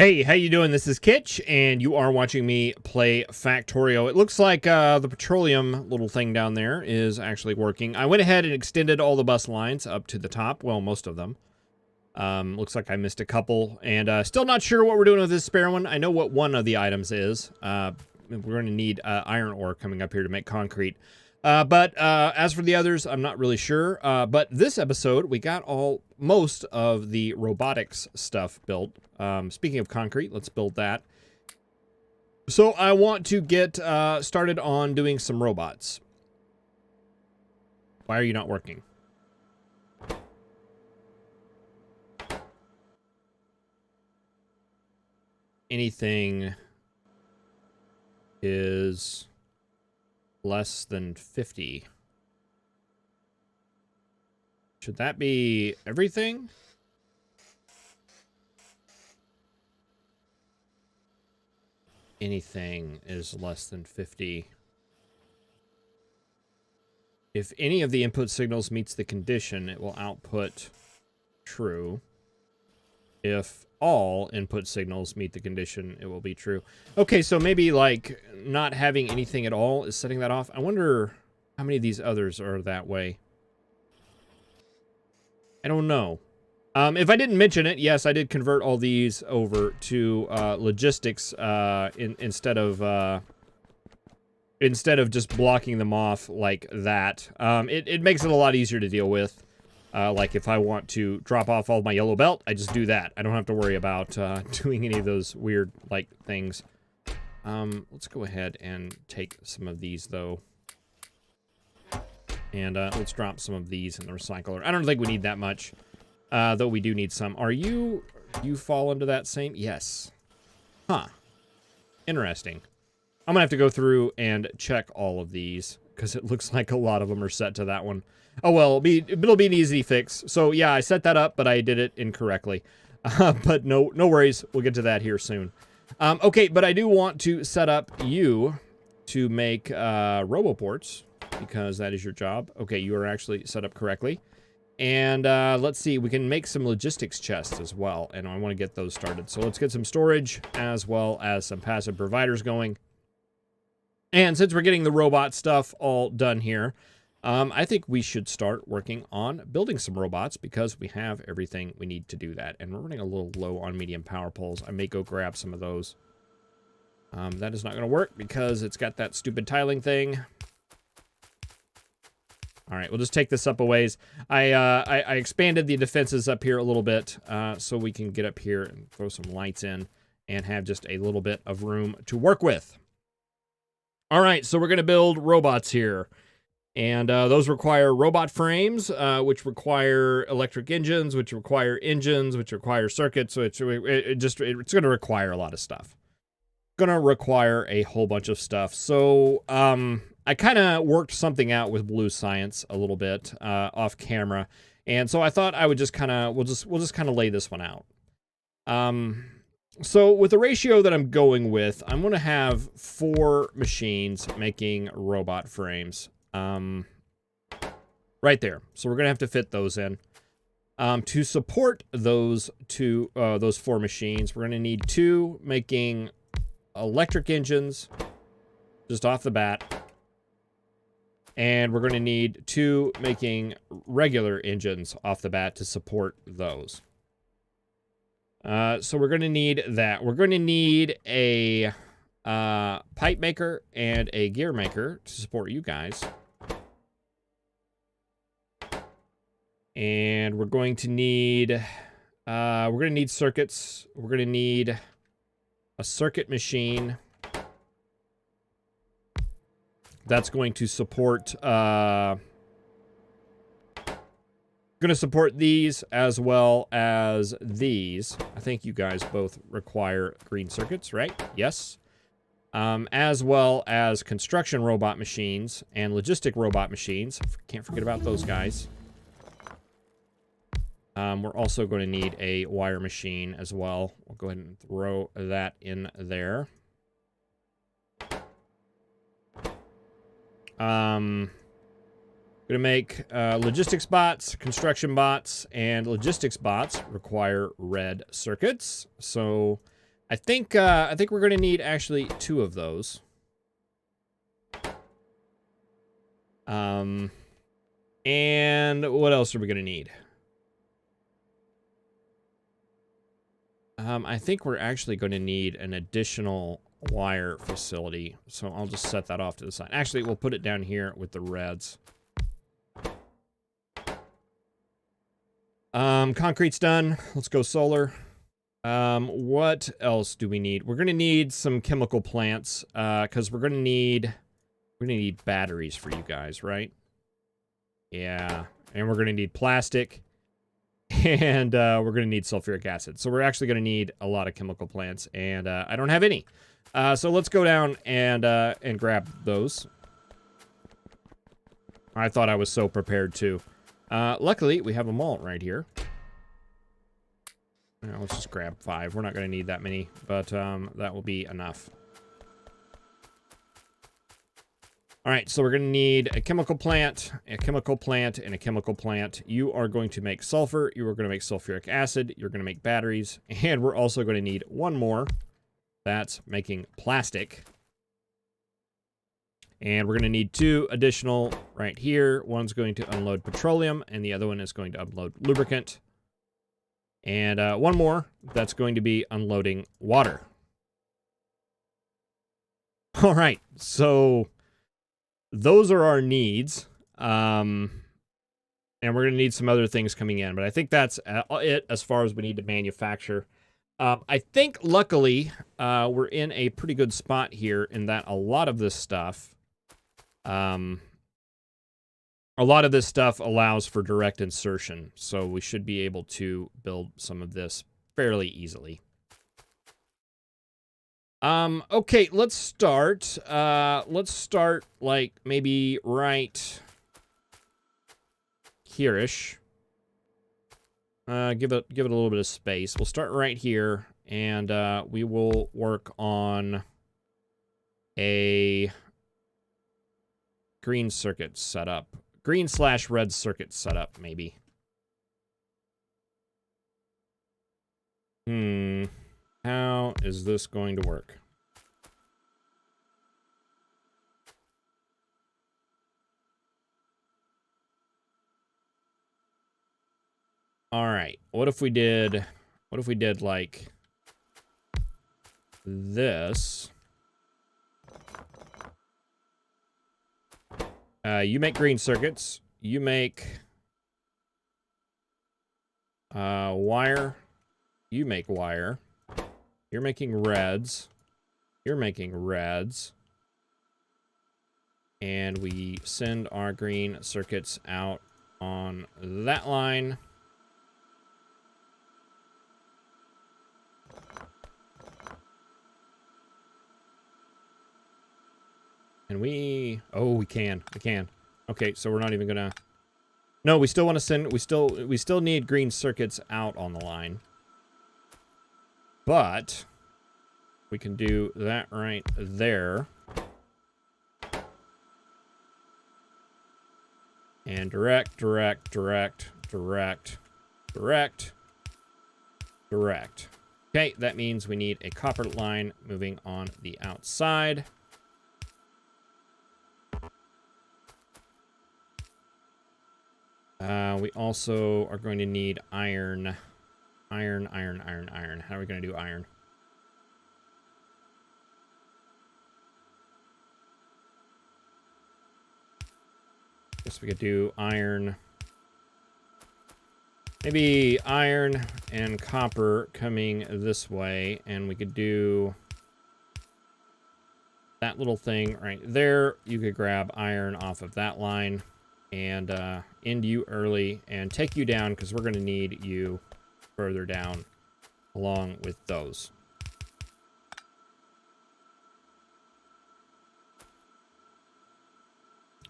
Hey, how you doing? This is Kitch, and you are watching me play Factorio. It looks like the petroleum little thing down there is actually working. I went ahead and extended all the bus lines up to the top. Well, most of them. Looks like I missed a couple, and still not sure what we're doing with this spare one. I know what one of the items is. We're going to need iron ore coming up here to make concrete. But as for the others, I'm not really sure. But this episode, we got most of the robotics stuff built. Speaking of concrete, let's build that. So I want to get started on doing some robots. Why are you not working? Anything is less than 50. Should that be everything? Anything is less than 50. If any of the input signals meets the condition, it will output true. If all input signals meet the condition, it will be true. Okay, so maybe like not having anything at all is setting that off. I wonder how many of these others are that way. I don't know. If I didn't mention it, yes, I did convert all these over to logistics instead of just blocking them off like that. It makes it a lot easier to deal with. Like if I want to drop off all my yellow belt, I just do that. I don't have to worry about doing any of those weird like things. Let's go ahead and take some of these though. And let's drop some of these in the recycler. I don't think we need that much. Though we do need some. You fall into that same? Yes. Huh. Interesting. I'm gonna have to go through and check all of these because it looks like a lot of them are set to that one. Oh well, it'll be an easy fix. So yeah, I set that up, but I did it incorrectly. But no worries. We'll get to that here soon. Okay, but I do want to set up you to make roboports because that is your job. Okay, you are actually set up correctly. And let's see, we can make some logistics chests as well, and I want to get those started. So let's get some storage as well as some passive providers going. And since we're getting the robot stuff all done here, I think we should start working on building some robots because we have everything we need to do that. And we're running a little low on medium power poles. I may go grab some of those. That is not going to work because it's got that stupid tiling thing. All right, we'll just take this up a ways. I expanded the defenses up here a little bit so we can get up here and throw some lights in and have just a little bit of room to work with. All right, so we're going to build robots here. And those require robot frames, which require electric engines, which require circuits. So it's going to require a lot of stuff. Going to require a whole bunch of stuff. So I kind of worked something out with Blue Science a little bit off camera, and so I thought I would just kind of we'll just kind of lay this one out. So with the ratio that I'm going with, I'm going to have 4 machines making robot frames. Right there. So we're going to have to fit those in. To support those 4 machines, we're going to need 2 making electric engines just off the bat. And we're going to need 2 making regular engines off the bat to support those. So we're going to need that. We're going to need a pipe maker and a gear maker to support you guys. And we're going to need circuits. We're going to need a circuit machine that's going to support these as well as these. I think you guys both require green circuits, right? Yes. As well as construction robot machines and logistic robot machines. Can't forget about those guys. We're also going to need a wire machine as well. We'll go ahead and throw that in there. Gonna make logistics bots, construction bots, and logistics bots require red circuits. So I think we're going to need actually 2 of those. And what else are we going to need? I think we're actually going to need an additional wire facility. So I'll just set that off to the side. Actually, we'll put it down here with the reds. Concrete's done. Let's go solar. What else do we need? We're going to need some chemical plants, because we're going to need batteries for you guys, right? Yeah. And we're going to need plastic. And we're going to need sulfuric acid. So we're actually going to need a lot of chemical plants, and I don't have any. So let's go down and grab those. I thought I was so prepared too. Luckily, we have them all right here. Let's just grab 5. We're not going to need that many, but that will be enough. All right, so we're going to need a chemical plant, and a chemical plant. You are going to make sulfur. You are going to make sulfuric acid. You're going to make batteries. And we're also going to need one more. That's making plastic. And we're going to need 2 additional right here. One's going to unload petroleum, and the other one is going to unload lubricant. And one more that's going to be unloading water. All right, so those are our needs. And we're going to need some other things coming in, but I think that's it as far as we need to manufacture. I think, luckily, we're in a pretty good spot here in that a lot of this stuff allows for direct insertion, so we should be able to build some of this fairly easily. Okay, let's start. Let's start, like, maybe right here-ish. Give it a little bit of space. We'll start right here, and we will work on a green circuit setup. Green/red circuit setup, maybe. How is this going to work? All right. What if we did like this? You make green circuits. You make wire. You make wire. You're making reds. You're making reds. And we send our green circuits out on that line. And we can. Okay, so we're not even gonna. No, we still want to send. We still need green circuits out on the line. But we can do that right there. And direct. Okay, that means we need a copper line moving on the outside. We also are going to need iron. Iron. How are we going to do iron? Guess we could do iron. Maybe iron and copper coming this way, and we could do that little thing right there. You could grab iron off of that line and end you early and take you down, because we're going to need you further down along with those.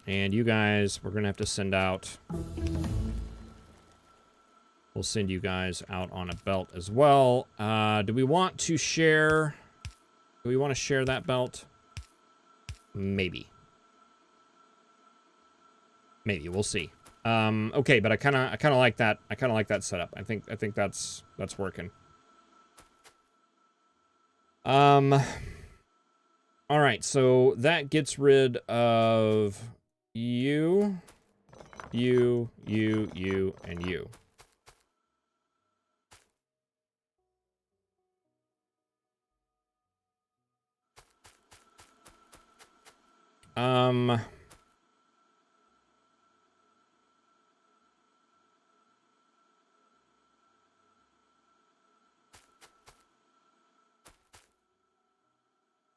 And you guys, we're going to have to send out. We'll send you guys out on a belt as well. Do we want to share? Do we want to share that belt? Maybe. Maybe, we'll see. Okay, but I kind of like that. I kind of like that setup. I think that's working. All right, so that gets rid of you, you, and you.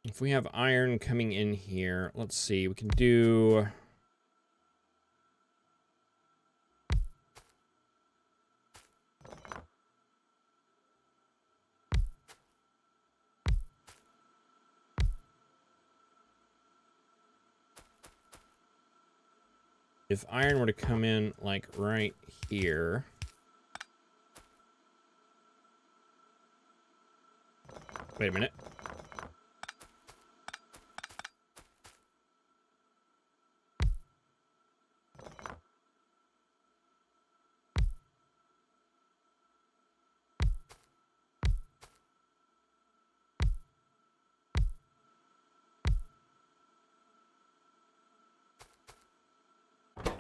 If we have iron coming in here, let's see, we can do... If iron were to come in, like, right here... Wait a minute.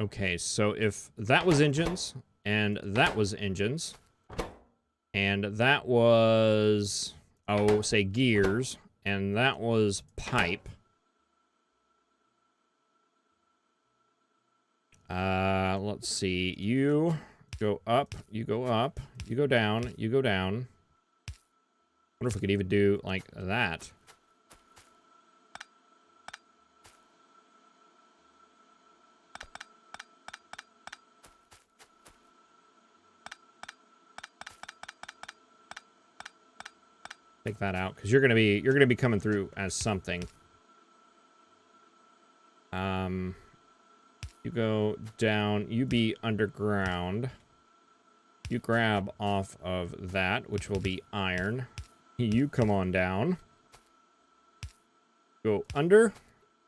Okay, so if that was engines, and that was engines, and that was, oh, say gears, and that was pipe. Let's see. You go up, you go up, you go down, you go down. I wonder if we could even do like that. Take that out, because you're gonna be coming through as something. You go down, you be underground. You grab off of that, which will be iron. You come on down. Go under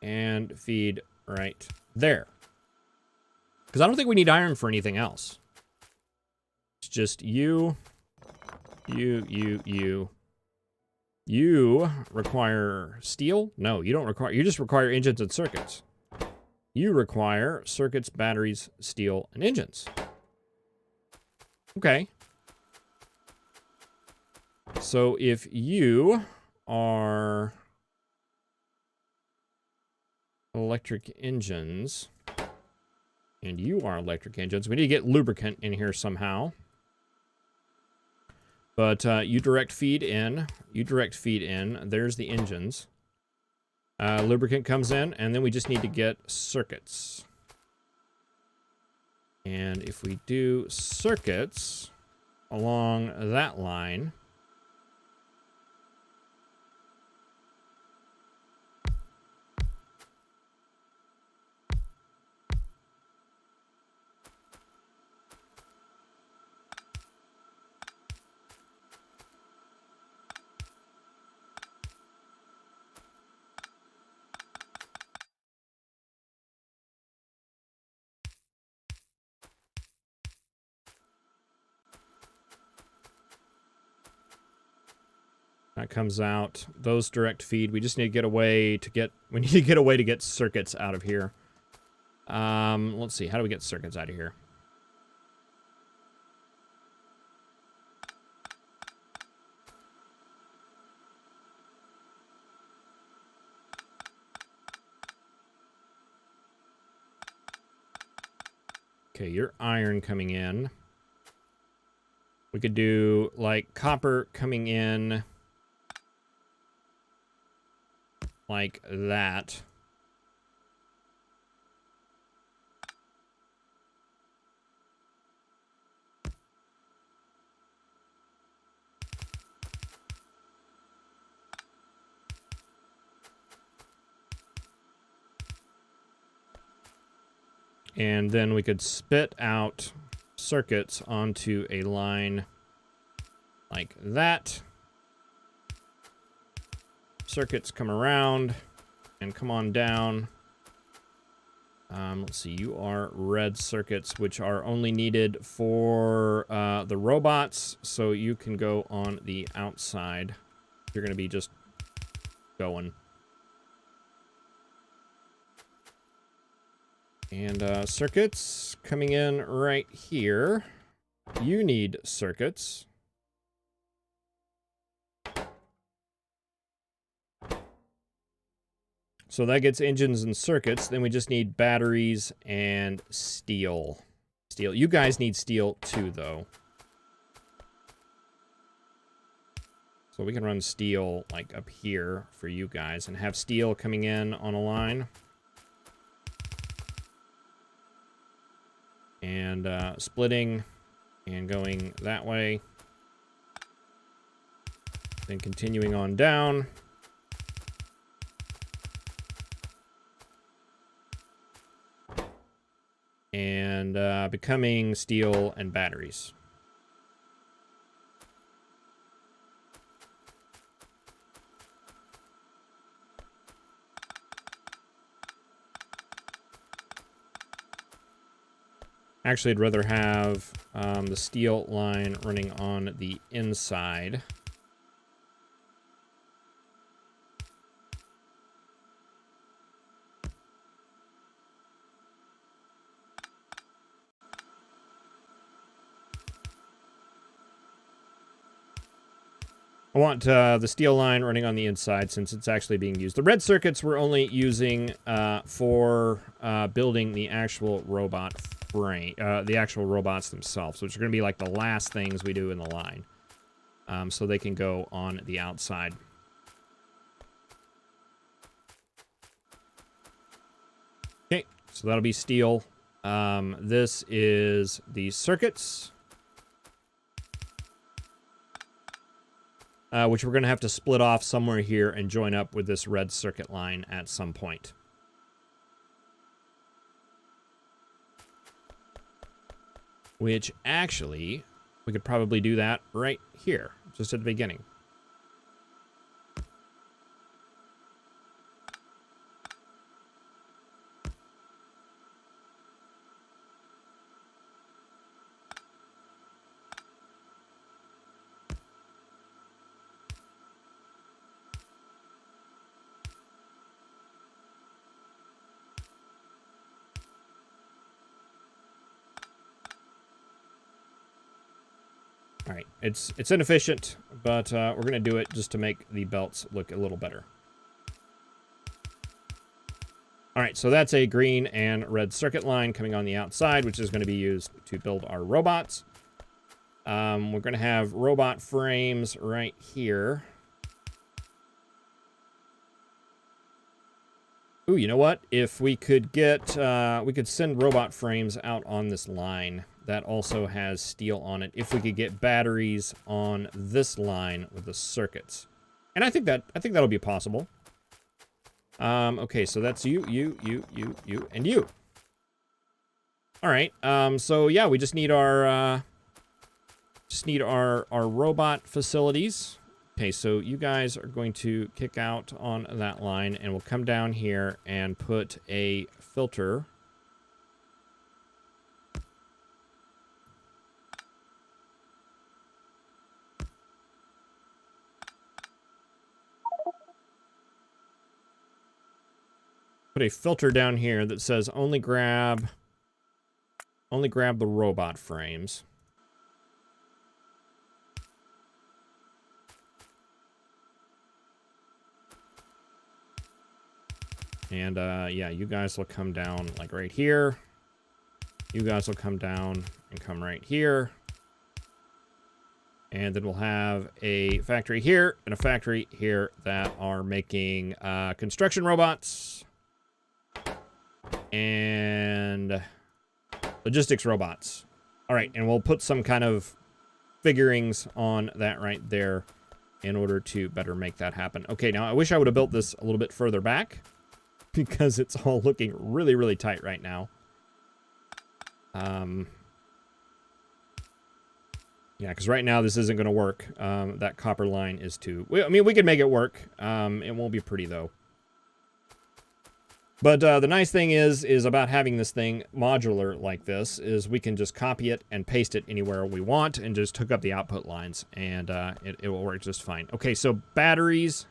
and feed right there. Because I don't think we need iron for anything else. It's just you. You require steel? No, you don't require, you just require engines and circuits. You require circuits, batteries, steel, and engines. Okay. So if you are electric engines, and you are electric engines, we need to get lubricant in here somehow. But you direct feed in, there's the engines. Lubricant comes in, and then we just need to get circuits. And if we do circuits along that line, that comes out. Those direct feed. We just need to get a way to get, we need to get a way to get circuits out of here. Let's see. How do we get circuits out of here? Okay, your iron coming in. We could do, like, copper coming in like that. And then we could spit out circuits onto a line like that. Circuits come around and come on down. Let's see, you are red circuits, which are only needed for the robots, so you can go on the outside. You're going to be just going. And circuits coming in right here. You need circuits. So that gets engines and circuits. Then we just need batteries and steel. Steel. You guys need steel too, though. So we can run steel like up here for you guys and have steel coming in on a line. And splitting and going that way. Then continuing on down. And becoming steel and batteries. Actually, I'd rather have the steel line running on the inside. I want the steel line running on the inside since it's actually being used. The red circuits we're only using for building the actual robot frame, the actual robots themselves, which are going to be like the last things we do in the line. So they can go on the outside. Okay, so that'll be steel. This is the circuits. Which we're going to have to split off somewhere here and join up with this red circuit line at some point. Which, actually, we could probably do that right here, just at the beginning. All right, it's inefficient, but we're going to do it just to make the belts look a little better. All right, so that's a green and red circuit line coming on the outside, which is going to be used to build our robots. We're going to have robot frames right here. Ooh, you know what? If we could get, we could send robot frames out on this line that also has steel on it. If we could get batteries on this line with the circuits, and I think that'll be possible. Okay, so that's you, and you. All right. So yeah, we just need our robot facilities. Okay, so you guys are going to kick out on that line, and we'll come down here and put a filter. Put a filter down here that says only grab the robot frames. And, yeah, you guys will come down, like, right here. You guys will come down and come right here. And then we'll have a factory here and a factory here that are making, construction robots. And logistics robots. All right, and we'll put some kind of figurings on that right there in order to better make that happen. Okay, now I wish I would have built this a little bit further back, because it's all looking really, really tight right now. Yeah, because right now this isn't going to work. That copper line is too... I mean, we could make it work. It won't be pretty, though. But the nice thing is about having this thing modular like this, is we can just copy it and paste it anywhere we want and just hook up the output lines, and it will work just fine. Okay, so batteries...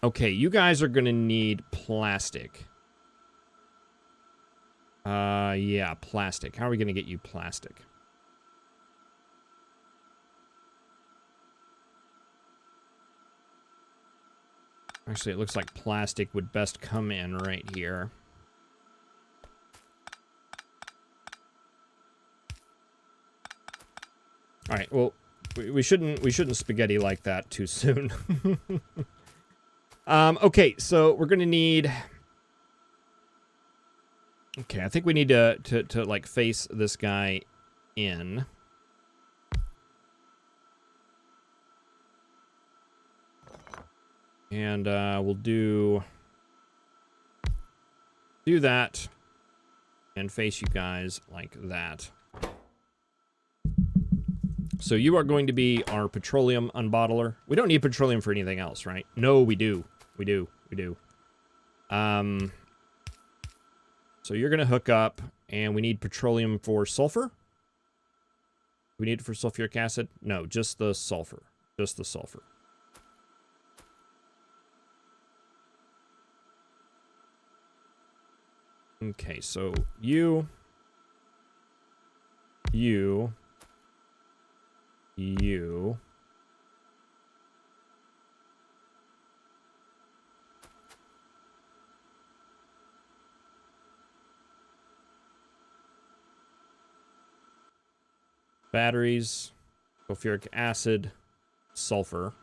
Okay, you guys are going to need plastic. Yeah, plastic. How are we going to get you plastic? Actually, it looks like plastic would best come in right here. All right, well, we shouldn't spaghetti like that too soon. Okay, so we're going to need... Okay, I think we need to like face this guy in. And we'll do that and face you guys like that. So you are going to be our petroleum unbottler. We don't need petroleum for anything else, right? No, we do. We do. So you're going to hook up, and we need petroleum for sulfur. We need it for sulfuric acid? No, just the sulfur. Just the sulfur. Okay, so you. Batteries, sulfuric acid, sulfur.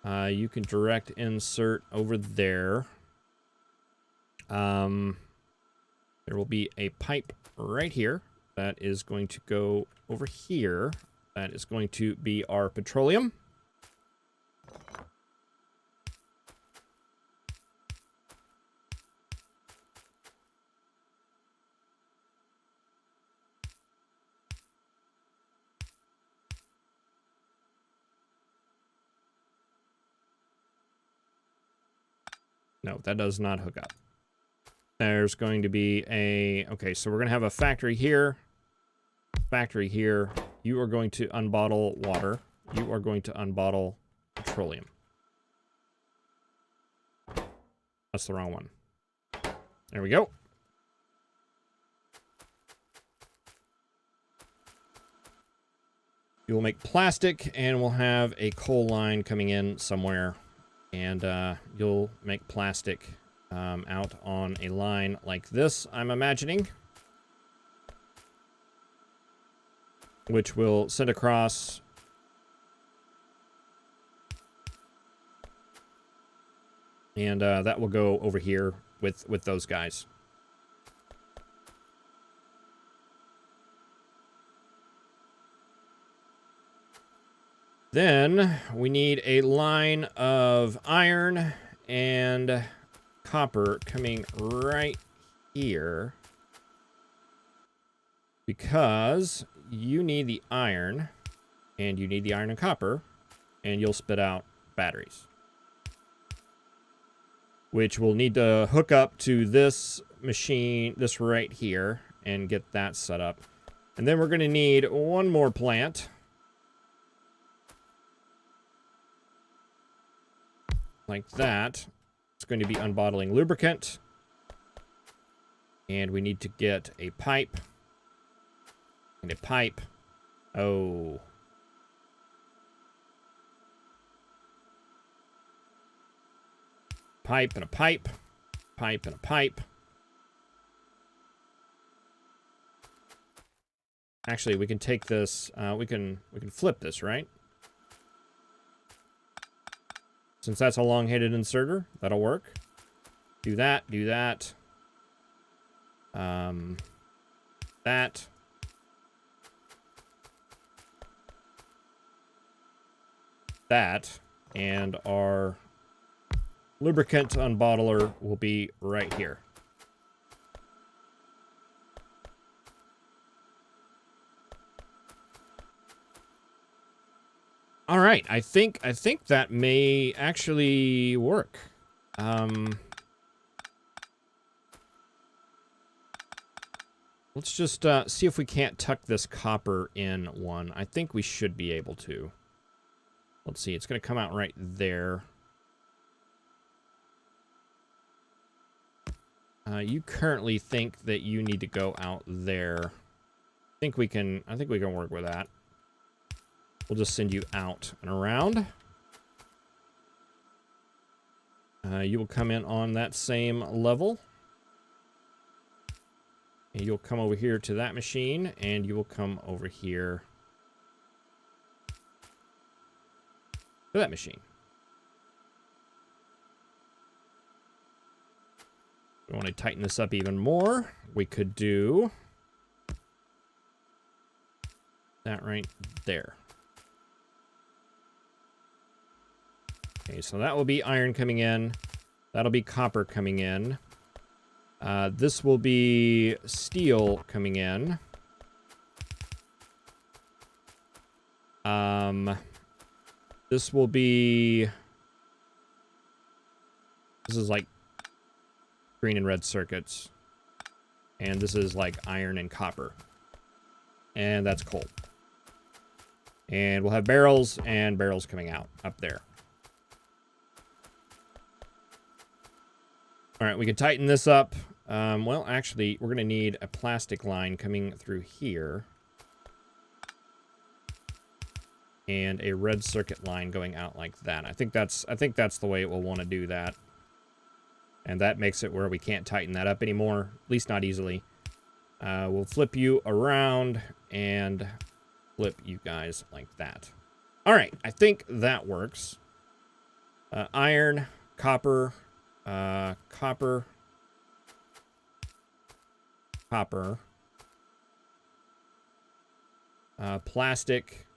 You can direct insert over there. There will be a pipe right here that is going to go over here. That is going to be our petroleum. No, that does not hook up. There's going to be a... Okay, so we're going to have a factory here. Factory here. You are going to unbottle water. You are going to unbottle petroleum. That's the wrong one. There we go. You will make plastic, and we'll have a coal line coming in somewhere. And you'll make plastic out on a line like this, I'm imagining. Which will send across. And that will go over here with those guys. Then we need a line of iron and copper coming right here. Because you need the iron, and you need the iron and copper, and you'll spit out batteries. Which we'll need to hook up to this machine, this right here, and get that set up. And then we're going to need one more plant. Like that. It's going to be unbottling lubricant. And we need to get a pipe. And a pipe. Oh. Pipe and a pipe. Pipe and a pipe. Actually, we can take this, we can flip this, right? Since that's a long-headed inserter, that'll work. Do that, do that. That. That. And our lubricant unbottler will be right here. All right, I think that may actually work. Let's just see if we can't tuck this copper in one. I think we should be able to. Let's see, it's going to come out right there. You currently think that you need to go out there. I think we can work with that. We'll just send you out and around. You will come in on that same level. And you'll come over here to that machine, and you will come over here to that machine. We want to tighten this up even more. We could do that right there. Okay, so that will be iron coming in. That'll be copper coming in. This will be steel coming in. This will be... This is like green and red circuits. And this is like iron and copper. And that's coal. And we'll have barrels and barrels coming out up there. All right, we can tighten this up. Well, actually, we're going to need a plastic line coming through here. And a red circuit line going out like that. I think that's the way it will want to do that. And that makes it where we can't tighten that up anymore, at least not easily. We'll flip you around and flip you guys like that. All right, I think that works. Iron, copper, copper, plastic,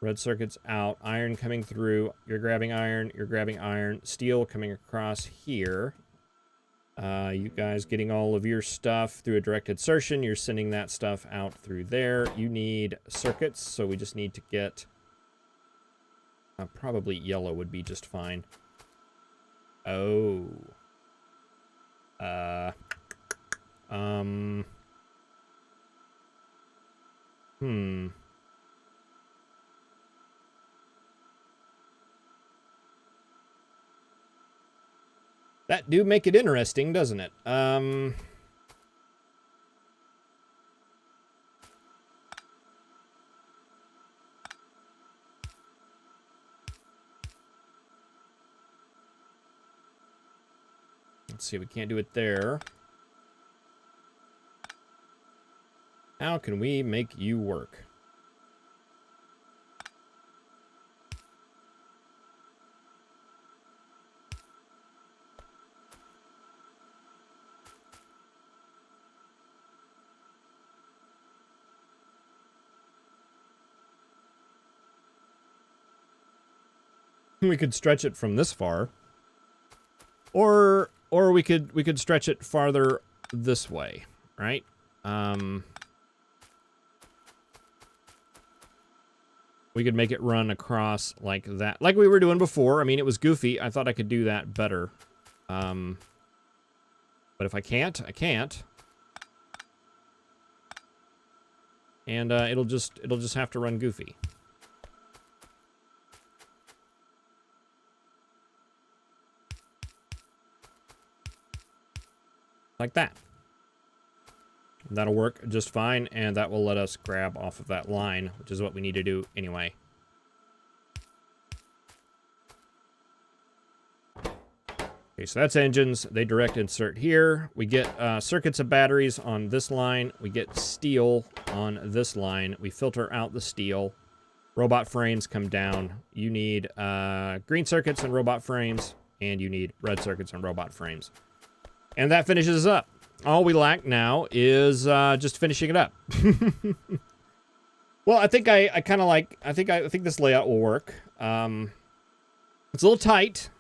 red circuits out, iron coming through, you're grabbing iron, steel coming across here. You guys getting all of your stuff through a direct insertion, you're sending that stuff out through there. You need circuits, so we just need to get... probably yellow would be just fine. Oh. That do make it interesting, doesn't it? Let's see, we can't do it there. How can we make you work? We could stretch it from this far. Or we could stretch it farther this way, right? We could make it run across like that. Like we were doing before. I mean, it was goofy. I thought I could do that better. But if I can't, I can't. And it'll just have to run goofy. Like that. That'll work just fine, and that will let us grab off of that line, which is what we need to do anyway. Okay, so that's engines. They direct insert here. We get circuits of batteries on this line. We get steel on this line. We filter out the steel. Robot frames come down. You need green circuits and robot frames, and you need red circuits and robot frames. And that finishes us up. All we lack now is just finishing it up. Well, I think I kind of like. I think this layout will work. It's a little tight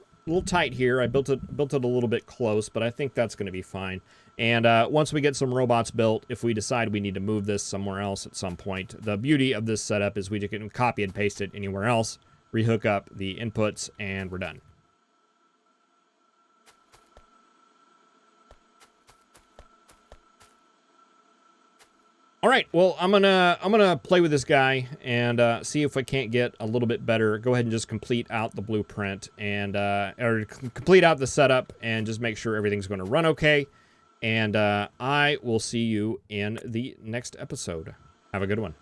here. I built it a little bit close, but I think that's going to be fine. And once we get some robots built, if we decide we need to move this somewhere else at some point, the beauty of this setup is we can copy and paste it anywhere else, rehook up the inputs, and we're done. All All right, well, I'm gonna play with this guy and see if I can't get a little bit better. Go ahead and just complete out the blueprint and or complete out the setup and just make sure everything's going to run okay. And I will see you in the next episode. Have a good one.